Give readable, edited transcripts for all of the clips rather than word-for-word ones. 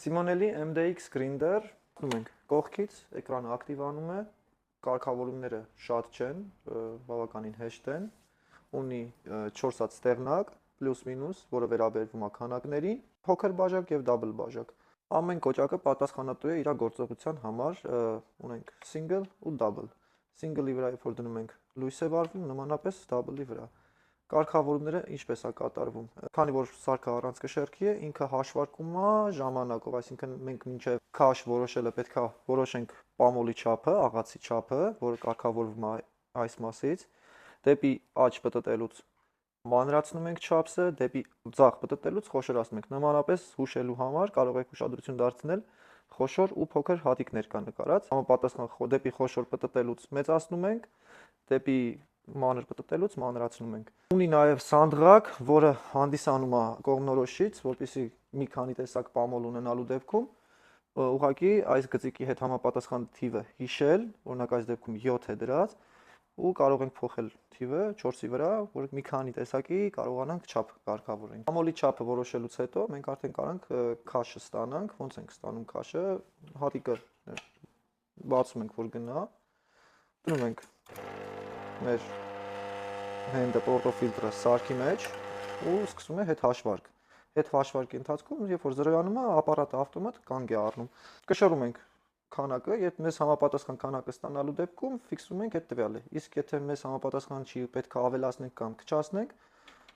Simonelli MDX Grinder, ունենք կողքից, էկրանը ակտիվանում է, կարգավորումները շատ չեն, բավականին հեշտ են, ունի 4 հատ ստեղնակ, պլյուս մինուս, որը վերաբերվում է քանակներին, փոքր բաժակ եւ դաբլ բաժակ։ Ամեն կոճակը պատասխանատու է իր գործողության համար, ունենք single ու double։ Single-ի վրա երբ որ դնում ենք լույս է վառվում, նմանապես double-ի վրա։ Կարգավորումները ինչպես է կատարվում։ Քանի որ սարքը առանց կշեռքի է, ինքը հաշվարկում է ժամանակով, այսինքն մենք մինչև քաշ որոշելը պետք է որոշենք պամոլի չափը, աղացի չափը, որը կարգավորվում է այս մասից, դեպի աջ պտտելուց մանրացնում ենք չափսը, դեպի ձախ պտտելուց խոշորացնում ենք։ Նմանապես հուշելու համար կարող եք ուշադրություն դարձնել խոշոր ու փոքր հատիկներ կա նկարած։ Համապատասխան դեպի խոշոր պտտելուց մեծացնում ենք, դեպի մանր պտտելուց մանրացնում ենք։ Ունի նաև սանդղակ, որը հանդիսանում է կողմնորոշից, որպեսզի մի քանի տեսակ պամոլ ունենալու դեպքում ուղղակի այս գծիկի հետ համապատասխան թիվը հիշել, օրինակ այս դեպքում 7 է դրած, ու կարող ենք փոխել թիվը 4-ի վրա, որ մի քանի տեսակի կարողանանք չափ կարգավորենք։ Պամոլի չափը որոշելուց հետո մենք արդեն կարանք քաշը ստանանք, ոնց ենք ստանում քաշը, հատիկը բացում ենք, որ գնա, դնում ենք մեր հենդը պորտոֆիլտրը սարքի մեջ ու սկսում է հետ հաշվարկ։ Հետ հաշվարկի ընթացքում, երբ որ զրոյանում է, ապարատը ավտոմատ կանգ է առնում։ Կշռում ենք քանակը, երբ մեզ համապատասխան քանակը ստանալու դեպքում ֆիքսում ենք այդ տվյալը։ Իսկ եթե մեզ համապատասխան չի, պետք է ավելացնենք կամ կչացնենք,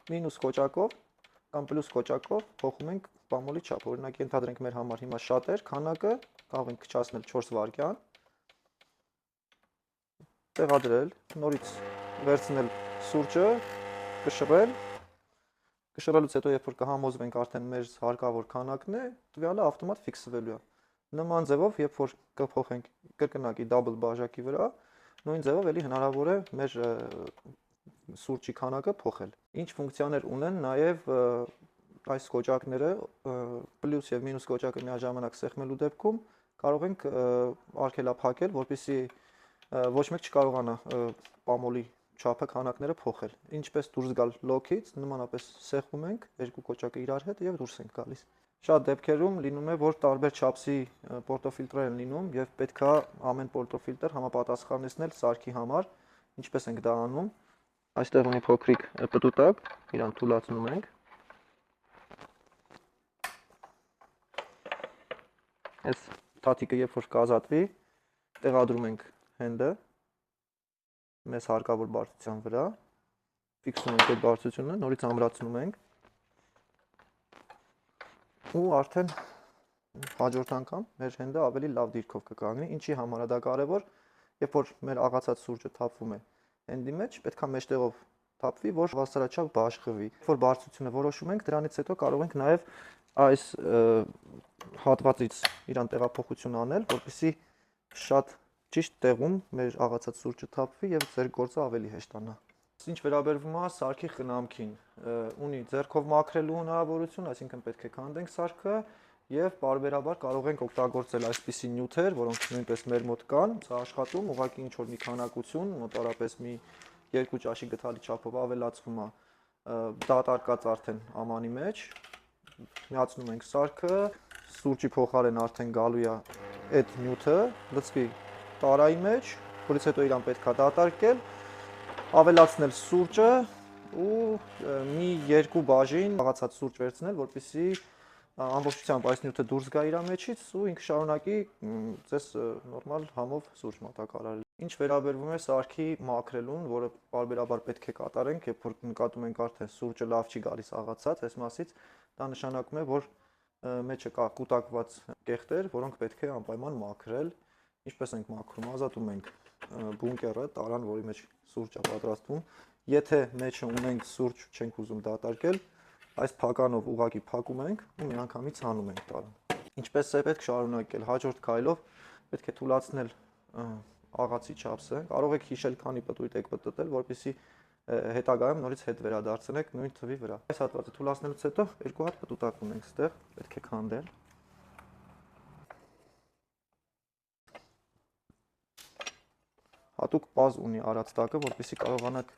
մինուս կոճակով կամ պլյուս կոճակով փոխում ենք պամոլի չափը։ Օրինակ ենթադրենք մեր համար հիմա շատ էր քանակը, կարող ենք կչացնել 4 վայրկյան, տեղադրել, նորից վերցնել սուրճը, կշռել, կշռելուց հետո երբ որ կհամոզվենք արդեն մեր հարկավոր քանակն է, տվյալը ավտոմատ ֆիքսվելու է։ Նման ձևով, երբ որ կփոխենք կրկնակի double բաժակի վրա, նույն ձևով էլի հնարավոր է մեր սուրճի քանակը փոխել։ Ինչ ֆունկցիաներ ունեն նաև այս կոճակները, պլյուս եւ մինուս կոճակը միաժամանակ սեղմելու դեպքում կարող ենք արգելափակել, որպեսզի ոչ մեկ չկարողանա պամոլի չափը քանակները փոխել։ Ինչպես դուրս գալ լոքից, նմանապես սեղմում ենք երկու կոճակը իրար հետ եւ դուրս ենք գալիս։ Շատ դեպքերում լինում է, որ տարբեր չափսի պորտոֆիլտրեր են լինում եւ պետքա ամեն պորտոֆիլտր համապատասխանեցնել սարքի համար։ Ինչպես ենք դա անում։ Այստեղ ունի փոքրիկ պտուտակ, իրան թուլացնում ենք։ Այս թաթիկը երբ որ կազատվի, տեղադրում ենք հենդը մեզ հարկավոր բարձրության վրա, ֆիքսում ենք այդ բարձրությունը, նորից ամրացնում ենք ու արդեն հաջորդ անգամ մեր հենդը ավելի լավ դիրքով կկանգնի, ինչի համար է դա կարևոր, երբ որ մեր աղացած սուրճը թափվում է հենդի մեջ, պետքա մեջտեղով թափվի, որ հավասարաչափ բաշխվի։ Երբ որ բարձրությունը որոշում ենք, դրանից հետո կարող ենք նաև այս հատվածից իրան տեղափոխություն անել, որպեսզի շատ ճիշտ տեղում մեր աղացած սուրճը թափվի եւ ձեր գործը ավելի հեշտանա։ Ինչ վերաբերվում է սարքի խնամքին, ունի ձեռքով մաքրելու հնարավորություն, այսինքն պետք է քանդենք սարքը եւ բարբերաբար կարող ենք օգտագործել այսպիսի նյութեր, որոնք նույնպես մեր մոտ կան, սա աշխատում, ուղղակի ինչ որ մի քանակություն, մոտավորապես մի 2 ճաշի գթալի չափով ավելացվում է, դատարկած արդեն ամանի մեջ, միացնում ենք սարքը, սուրճի փոխարեն արդեն գալու է այդ նյութը, լցվի տարայի մեջ, որից հետո իրան պետք է դատարկել, ավելացնել սուրճը ու մի 2 բաժին աղացած սուրճ վերցնել, որպեսզի ամբողջությամբ այս նյութը դուրս գա իր մեջից ու ինքը շարունակի ձեզ նորմալ համով սուրճ մատակարարել։ Ինչ վերաբերվում է սարքի մաքրելուն, որը բարբերաբար պետք է կատարենք, երբ որ նկատում ենք արդեն սուրճը լավ չի գալիս աղացած, այս մասից դա նշանակում է, որ մեջը կա կուտակված կեղտեր, որոնք պետք է անպայման մաքրել։ Ինչպես ենք մաքրում, ազատում ենք բունկերը, տարան, որի մեջ սուրճ է պատրաստվում։ Եթե մեջը ունենք սուրճ, չենք ուզում դատարկել, այս փականով ուղղակի փակում ենք ու միանգամից հանում ենք տարան։ Ինչպես է պետք շարունակել, հաջորդ քայլով պետք է թուլացնել աղացի չափսը։ Կարող եք հիշել, քանի պտույտ եք պտտել, որպեսզի հետագայում նորից հետ վերադարձնեք նույն թվի վրա։ Այս հատվածը թուլացնելուց հետո 2 հատ պտուտակ ունենք այստեղ, պետք է քանդել։ Հատուկ պազ ունի արած տակը, որպեսզի կարողանաք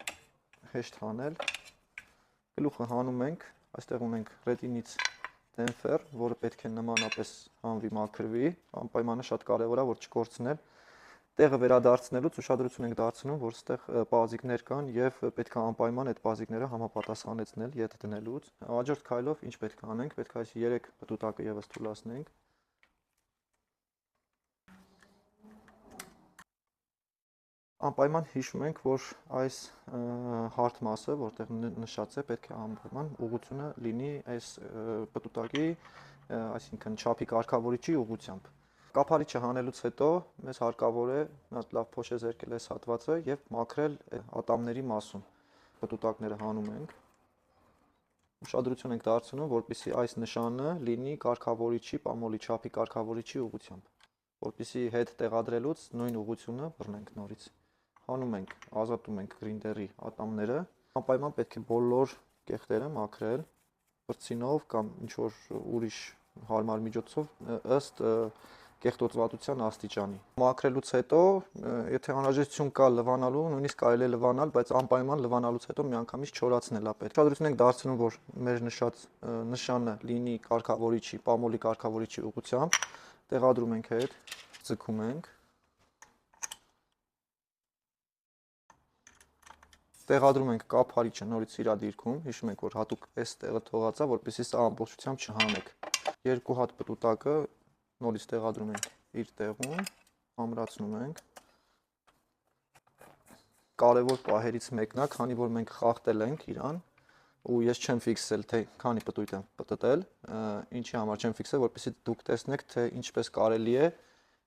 հեշտ հանել։ Գլուխը հանում ենք, այստեղ ունենք ռետինից դեմպֆեր, որը պետք է նմանապես հանվի, մաքրվի, անպայմանը շատ կարևոր է, որ չկորցնել։ Տեղը վերադարձնելուց ուշադրություն ենք դարձնում, որ ստեղ բազիկներ կան եւ պետք է անպայման այդ բազիկները համապատասխանեցնել ետ դնելուց։ Հաջորդ քայլով ինչ պետք է անենք, պետք է այս 3 պտուտակը եւս թուլացնենք։ Անպայման հիշում ենք, որ այս հարթ մասը, որտեղ նշած է, պետք է անպայման ուղղությունը լինի այս պտուտակի, այսինքն չափի կարգավորիչի ուղղությամբ։ Կափարիչը հանելուց հետո մեզ հարկավոր է լավ փոշե զերկել այս հատվածը եւ մաքրել ատամների մասում։ Պտուտակները հանում ենք։ Ուշադրություն ենք դարձնում, որպեսզի այս նշանը լինի կարգավորիչի, պամոլի չափի կարգավորիչի ուղղությամբ, որպեսզի հետ տեղադրելուց նույն ուղղությունը բռնենք նորից։ Հանում ենք, ազատում ենք գրինդերի ատամները, անպայման պետք է բոլոր կեղտերը մաքրել բրցինով կամ ինչ-որ ուրիշ հարմար միջոցով ըստ կեղտոտվածության աստիճանի։ Մաքրելուց հետո, եթե անհրաժեշտություն կա լվանալու, նույնիսկ կարելի է լվանալ, բայց անպայման լվանալուց հետո միանգամից չորացնել է պետք։ Ուշադրություն ենք դարձնում, որ մեր նշած նշանը լինի կարգավորիչի, պամոլի կարգավորիչի ուղղությամբ, տեղադրում ենք հետ, ձգում ենք։ Տեղադրում ենք կափարիչը նորից իր դիրքում, հիշում ենք, որ հատուկ այս տեղը թողածա, որպեսզի սա ամբողջությամբ չհանեք։ Երկու հատ պտուտակը նորից տեղադրում ենք իր տեղում, ամրացնում ենք։ Կարևոր պահերից մեկն է, քանի որ մենք խախտել ենք իրան, ու ես չեմ ֆիքսել, թե քանի պտույտ եմ պտտել, ինչի համար չեմ ֆիքսել, որպեսզի դուք տեսնեք, թե ինչպես կարելի է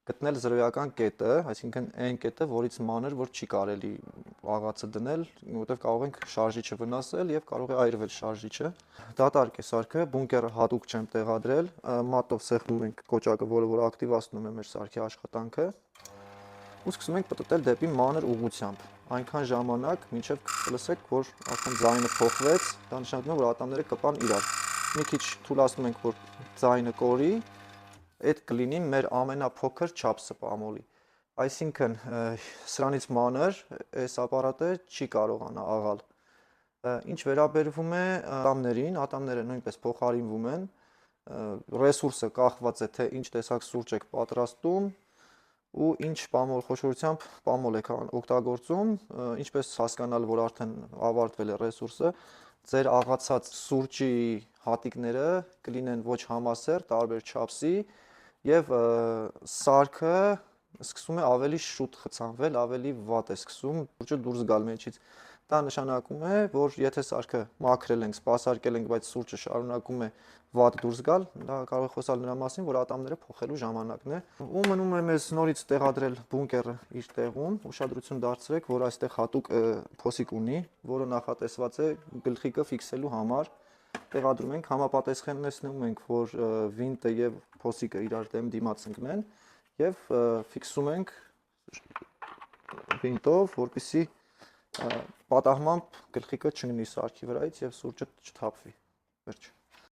գտնել զրոյական կետը, այսինքն այն կետը, որից մանր, որ չի կարելի աղացը դնել, որովհետև կարող ենք շարժիչը վնասել եւ կարող է այրվել շարժիչը։ Դատարկ է սարքը, բունկերը հատուկ չեմ տեղադրել, մատով սեղմում ենք կոճակը, որը որ ակտիվացնում է մեր սարքի աշխատանքը, ու սկսում ենք պտտել դեպի մանր ուղղությամբ։ Այնքան ժամանակ, մինչև կլսեք, որ արդեն ձայնը փոխվեց, դա նշանակում է, որ ատամները կպան իրար։ Մի քիչ թուլացնում ենք, որ ձայնը կորի, այդ կլինի մեր ամենափոքր չափսը պամոլի։ Այսինքն սրանից մանր այս ապարատը չի կարողանա աղալ։ Ինչ վերաբերվում է ատամներին, ատամները նույնպես փոխարինվում են, ռեսուրսը կախված է, թե ինչ տեսակ սուրճ եք պատրաստում ու ինչ խոշորությամբ պամոլ եք օգտագործում, ինչպես հասկանալ, որ արդեն ավարտվել է ռեսուրսը, ձեր աղացած սուրճի հատիկները կլինեն ոչ համասեռ, տարբեր չափսի եւ սարքը սկսում է ավելի շուտ խցանվել, ավելի վատ է սկսում սուրճը դուրս գալ մեջից։ Դա նշանակում է, որ եթե սարքը մաքրել ենք, սպասարկել ենք, բայց սուրճը շարունակում է վատ դուրս գալ, դա կարող է խոսալ նրա մասին, որ ատամները փոխելու ժամանակն է։ Ու մնում է մեզ նորից տեղադրել բունկերը իր տեղում, ուշադրություն դարձրեք, որ այստեղ հատուկ փոսիկ ունի, որը նախատեսված է գլխիկը ֆիքսելու համար։ Տեղադրում ենք, համապատասխանեցնում ենք, որ վինտը եւ փոսիկը իրար դեմ դիմաց ընկնեն եւ ֆիքսում ենք վինտով, որպեսզի պատահմամբ գլխիկը չընկնի սարքի վրայից եւ սուրճը չթափվի։ Վերջ։